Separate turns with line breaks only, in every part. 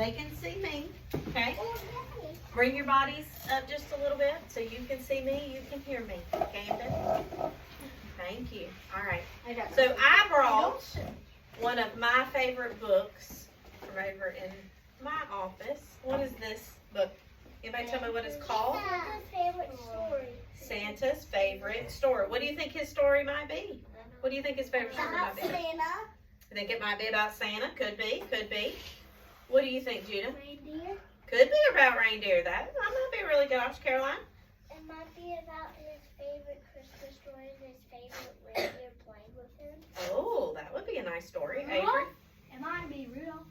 they can see me, okay? Bring your bodies up just a little bit so you can see me, you can hear me. Camden? Thank you. All right. So I brought one of my favorite books from over in my office. What is this book? Anybody tell me what it's called?
Santa's favorite story.
Santa's favorite story. What do you think his story might be? What do you think his favorite story might be?
Santa.
I think it might be about Santa. Could be. Could be. What do you think, Judah?
Reindeer.
Could be about reindeer. That might be a really good option, Caroline.
It might be about his favorite Christmas stories, his favorite reindeer playing with him.
Oh, that would be a nice story. Avery?
It might be Rudolph.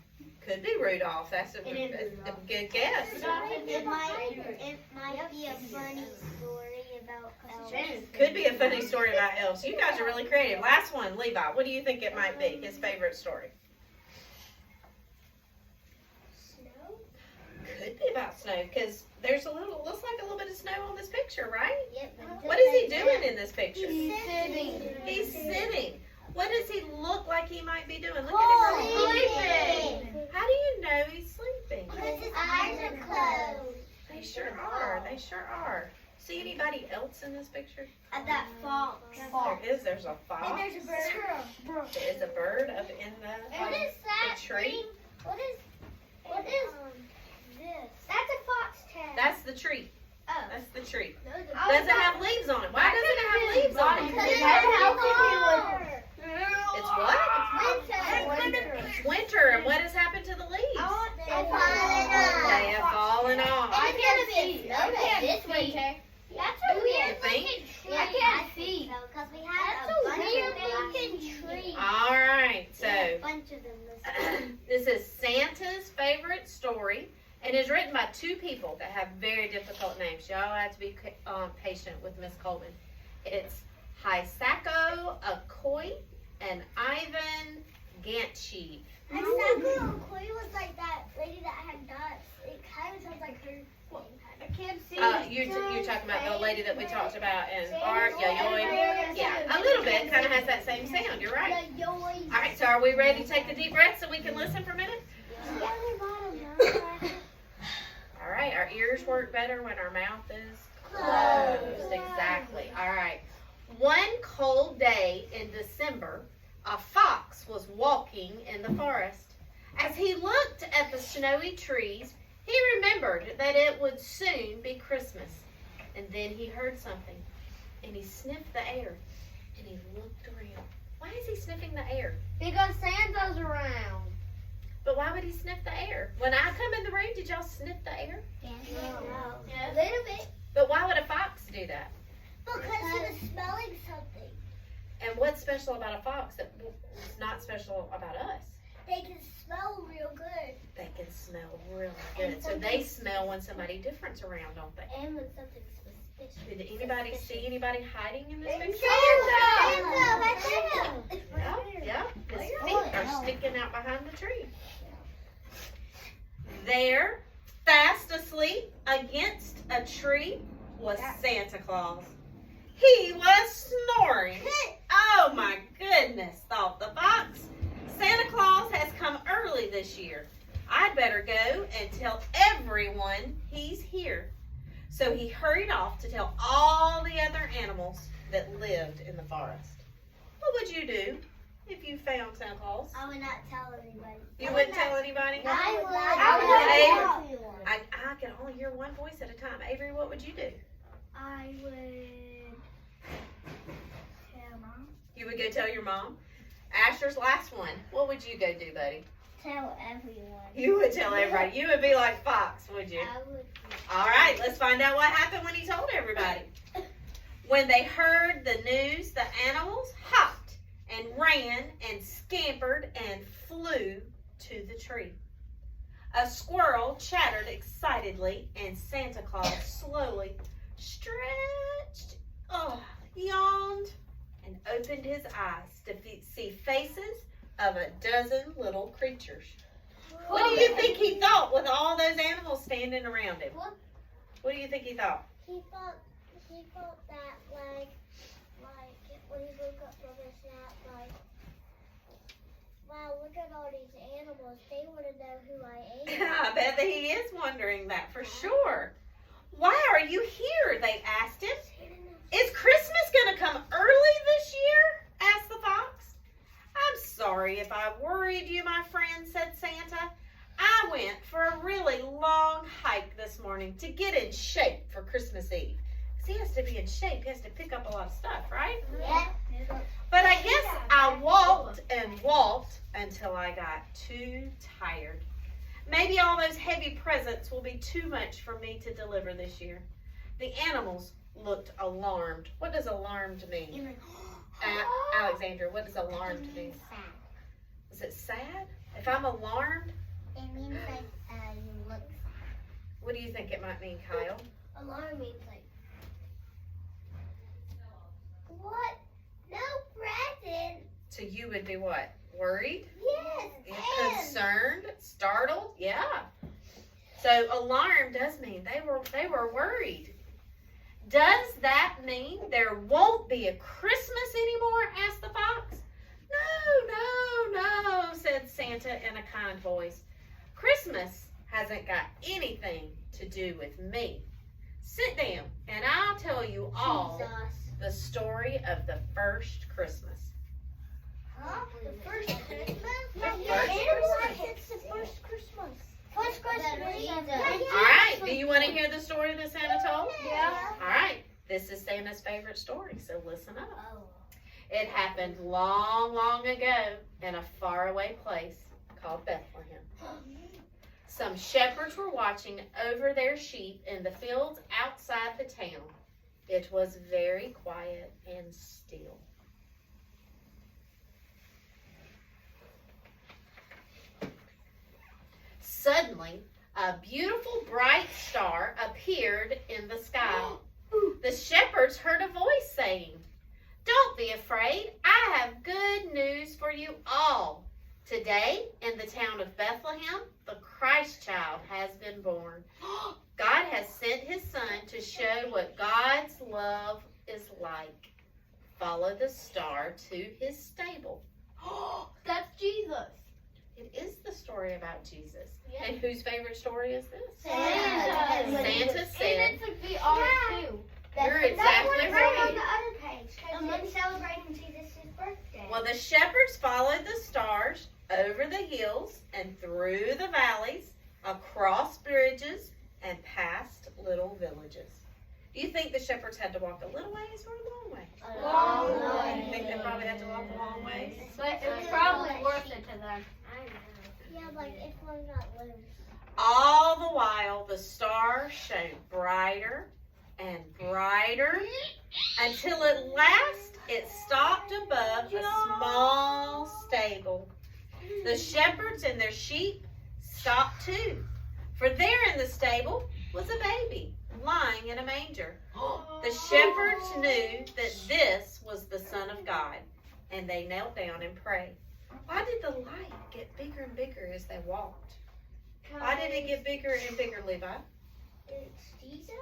Could be Rudolph. That's a
It is
good
Rudolph.
guess.
It might be a funny story about elves.
Could be a funny story about elves. You guys are really creative. Last one, Levi. What do you think it might be? His favorite story?
Snow?
Could be about snow because there's looks like a little bit of snow on this picture, right?
Yep.
What is he doing in this picture?
He's sitting.
He's sitting. What does he look like he might be doing? Look at him.
Sleeping.
How do you know he's sleeping?
Because his eyes are closed.
They sure are. They sure are. See anybody else in this picture?
At that fox.
There is. There's a fox.
And there's a bird.
There is a bird up in the tree.
What is this? That's a foxtail.
That's the tree.
Oh.
That's the tree.
No,
Does it have leaves on it? Why does it have leaves on it? It's what? It's winter. And what has happened to the leaves?
They're falling off.
They have fallen off.
I can't see. This winter. That's a weird
think?
looking tree. I can't see. Because we have a weird looking tree.
All right. So
A bunch of them.
this is Santa's favorite story. And it's written by two people that have very difficult names. Y'all have to be patient with Miss Coleman. It's Hisako Akoi and Ivan Ganchi.
Hisako Akoi was like that lady that had dots. It kind of sounds like her. I can't see.
You're talking about the lady that we talked about in art, Yayoi. Yeah, a little bit. Kind of has that same sound. You're right. All right, so are we ready to take a deep breath so we can listen for a minute? All right, our ears work better when our mouth is closed. Exactly. All right. One cold day in December, a fox was walking in the forest. As he looked at the snowy trees, he remembered that it would soon be Christmas. And then he heard something, and he sniffed the air, and he looked around. Why is he sniffing the air?
Because Santa's around.
But why would he sniff the air? When I come in the room, did y'all sniff the air?
A little bit.
But why would a fox do that?
Because he was smelling something.
And what's special about a fox that is not special about us?
They can smell real good.
They can smell really good. So they smell when somebody different's around, don't they?
And when something's suspicious.
Did anybody see anybody hiding in this picture?
Santa!
Yeah. His feet are sticking out behind the tree. There, fast asleep against a tree, was Santa Claus. He was snoring. Oh my goodness, thought the fox. Santa Claus has come early this year. I'd better go and tell everyone he's here. So he hurried off to tell all the other animals that lived in the forest. What would you do if you found Santa Claus?
I would not tell anybody.
You wouldn't tell anybody?
I would.
I can only hear one voice at a time. Avery, what would you do?
I would tell Mom.
You would go tell your mom? Asher's last one. What would you go do, buddy?
Tell everyone.
You would tell everybody. You would be like Fox, would you?
I would.
All right, let's find out what happened when he told everybody. When they heard the news, the animals hopped and ran and scampered and flew to the tree. A squirrel chattered excitedly, and Santa Claus slowly stretched, yawned, and opened his eyes to see faces of a dozen little creatures. What do you think he thought with all those animals standing around him? What do you think he thought?
He thought that like when he woke up from his nap, like, wow, look at all these animals. animals. They want to know who I am.
I bet that he is wondering that for sure. Why are you here? They asked him. Is Christmas going to come early this year? Asked the fox. I'm sorry if I worried you, my friend, said Santa. I went for a really long hike this morning to get in shape for Christmas Eve. Because he has to be in shape. He has to pick up a lot of stuff, right?
Yeah.
But I guess I walked and walked until I got too tired. Maybe all those heavy presents will be too much for me to deliver this year. The animals looked alarmed. What does alarmed mean? Alexandra, what does alarmed mean? Is it sad? If I'm alarmed,
It means like you look sad.
what do you think it might mean, Kyle?
Alarm means like, what? No present.
So you would be what? Worried?
Yes.
Concerned? Startled? Yeah. So alarm does mean they were worried. Does that mean there won't be a Christmas anymore? Asked the fox. No, said Santa in a kind voice. Christmas hasn't got anything to do with me. Sit down and I'll tell you all the story of the first Christmas.
Huh? The first Christmas?
It's
the first Christmas. First Christmas.
All right, do you want to hear the story that Santa told?
Yeah.
All right, this is Santa's favorite story, so listen up.
Oh.
It happened long, long ago in a faraway place called Bethlehem. Some shepherds were watching over their sheep in the fields outside the town. It was very quiet and still. Suddenly, a beautiful bright star appeared in the sky. The shepherds heard a voice saying, "Don't be afraid. I have good news for you all. Today, in the town of Bethlehem, the Christ child has been born. God has sent his son to show what God's love is like. Follow the star to his stable."
That's Jesus.
It is the story about Jesus.
Yeah.
And whose favorite story is this?
Santa.
Santa said,
And it be ours too.
You're exactly right.
On the other page. And when celebrating Jesus' birthday.
Well, the shepherds followed the stars over the hills and through the valleys, across bridges, and past little villages. Do you think the shepherds had to walk a little ways or a long way?
A long way.
You think they probably had to walk a long ways?
But it was probably worth it to them. I know. Yeah, like if one got loose.
All the while, the star shone brighter and brighter until at last it stopped above a small stable. The shepherds and their sheep stopped too, for there in the stable was a baby lying in a manger. The shepherds knew that this was the Son of God, and they knelt down and prayed. Why did the light get bigger and bigger as they walked? Why did it get bigger and bigger, Levi?
It's Jesus?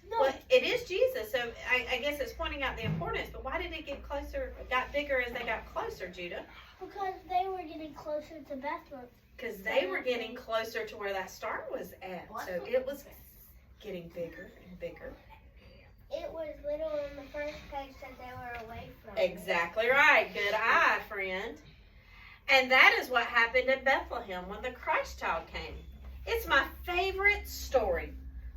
Well, it is Jesus, so I guess it's pointing out the importance, but why did it get closer, got bigger as they got closer, Judah?
Because they were getting closer to Bethlehem.
Because they were getting closer to where that star was at, so it was getting bigger and bigger.
It was little in the first place that they were away from.
Exactly right. Good eye, friend. And that is what happened in Bethlehem when the Christ child came. It's my favorite story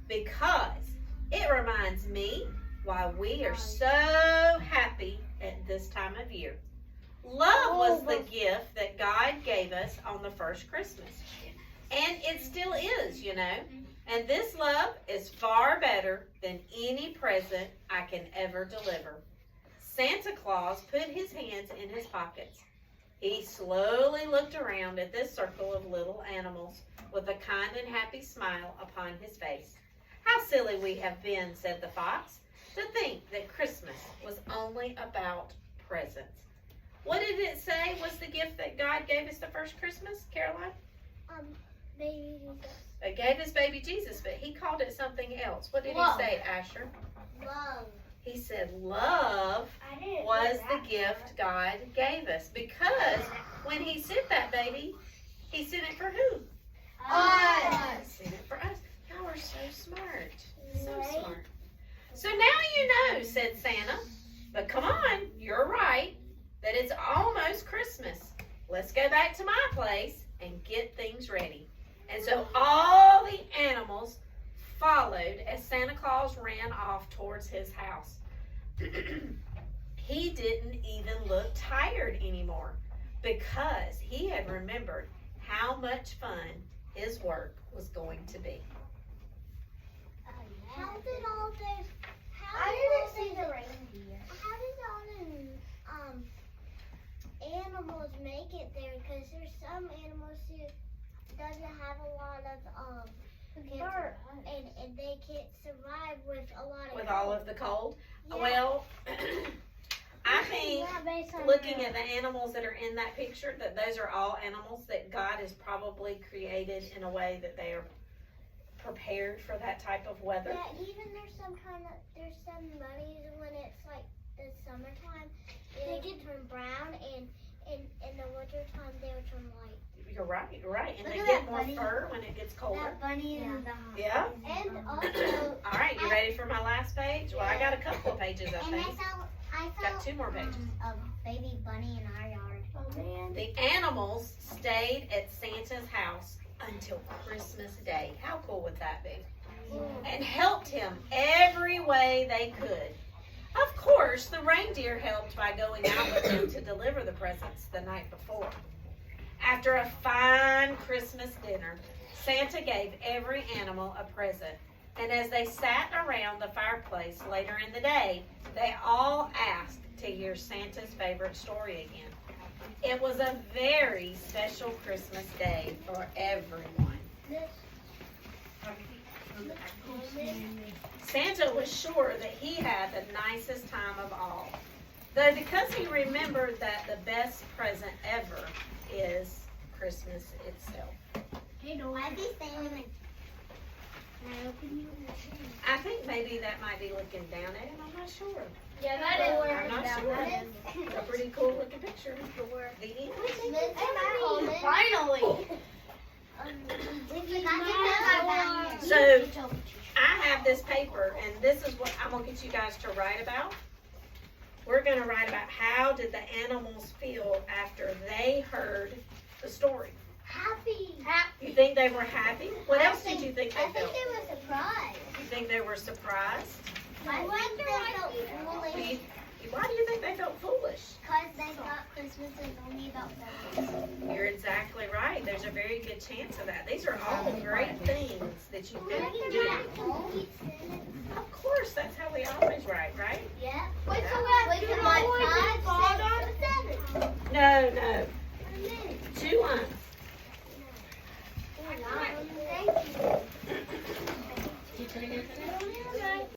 because it reminds me why we are so happy at this time of year. Love was the gift that God gave us on the first Christmas. And it still is, you know. And this love is far better than any present I can ever deliver. Santa Claus put his hands in his pockets. He slowly looked around at this circle of little animals with a kind and happy smile upon his face. "How silly we have been," said the fox, "to think that Christmas was only about presents." What did it say was the gift that God gave us the first Christmas, Caroline?
Baby Jesus.
It gave us baby Jesus, but he called it something else. What did
Love.
he say, Asher?
Love.
He said love
I didn't
was
know
the
that
gift God gave us, because when he sent that baby He sent it for who?
Us.
Sent it for us. Y'all are so smart. So
Right.
smart. So now you know, said Santa. But come on, you're right that it's almost Christmas. Let's go back to my place and get things ready. And so all the animals followed as Santa Claus ran off towards his house. He didn't even look tired anymore because he had remembered how much fun his work was going to be.
How did all those?
I didn't see the reindeer.
How did all the animals make it there? Because there's some animals who doesn't have a lot of
Fur.
and they can't survive with a lot of
With all of the cold?
Yeah.
Well, I think
Yeah, based on
looking
their-
at the animals that are in that picture, that those are all animals that God has probably created in a way that they are prepared for that type of weather.
Yeah, even there's some bunnies when it's like the summertime, they can turn brown, and in the wintertime they would turn white.
You're right, and
Look
they
at
get
that
more
bunny.
fur when it gets colder.
That bunny
in
the
Yeah.
And also,
All right, you ready for my last page? Well, I got a couple of pages, I think.
I
Got 2 more pages.
a baby bunny in our yard.
Oh man.
The animals stayed at Santa's house until Christmas Day. How cool would that be? And helped him every way they could. Of course, the reindeer helped by going out with him to deliver the presents the night before. After a fine Christmas dinner, Santa gave every animal a present. And as they sat around the fireplace later in the day, they all asked to hear Santa's favorite story again. It was a very special Christmas day for everyone. Santa was sure that he had the nicest time of all. Though because he remembered that the best present ever is Christmas itself.
Happy family.
I think maybe that might be looking down at him, I'm not sure.
Yeah, that
I'm not sure. It's a pretty cool looking picture. The end.
Finally.
So, I have this paper, and this is what I'm going to get you guys to write about. We're going to write about how did the animals feel after they heard the story.
Happy.
You think they were happy? What
I
else did you think
I
they
think
felt?
they were surprised.
You think they were surprised?
I think they felt foolish
Why do you think they felt foolish?
because they thought Christmas was only about presents.
You're exactly right. There's a very good chance of that. These are all great things that you could do. Of course, that's how we always write, right?
Yeah.
Wait, so
Wait,
we
so
have
like
2 more
5, 6,
to
7.
No, no.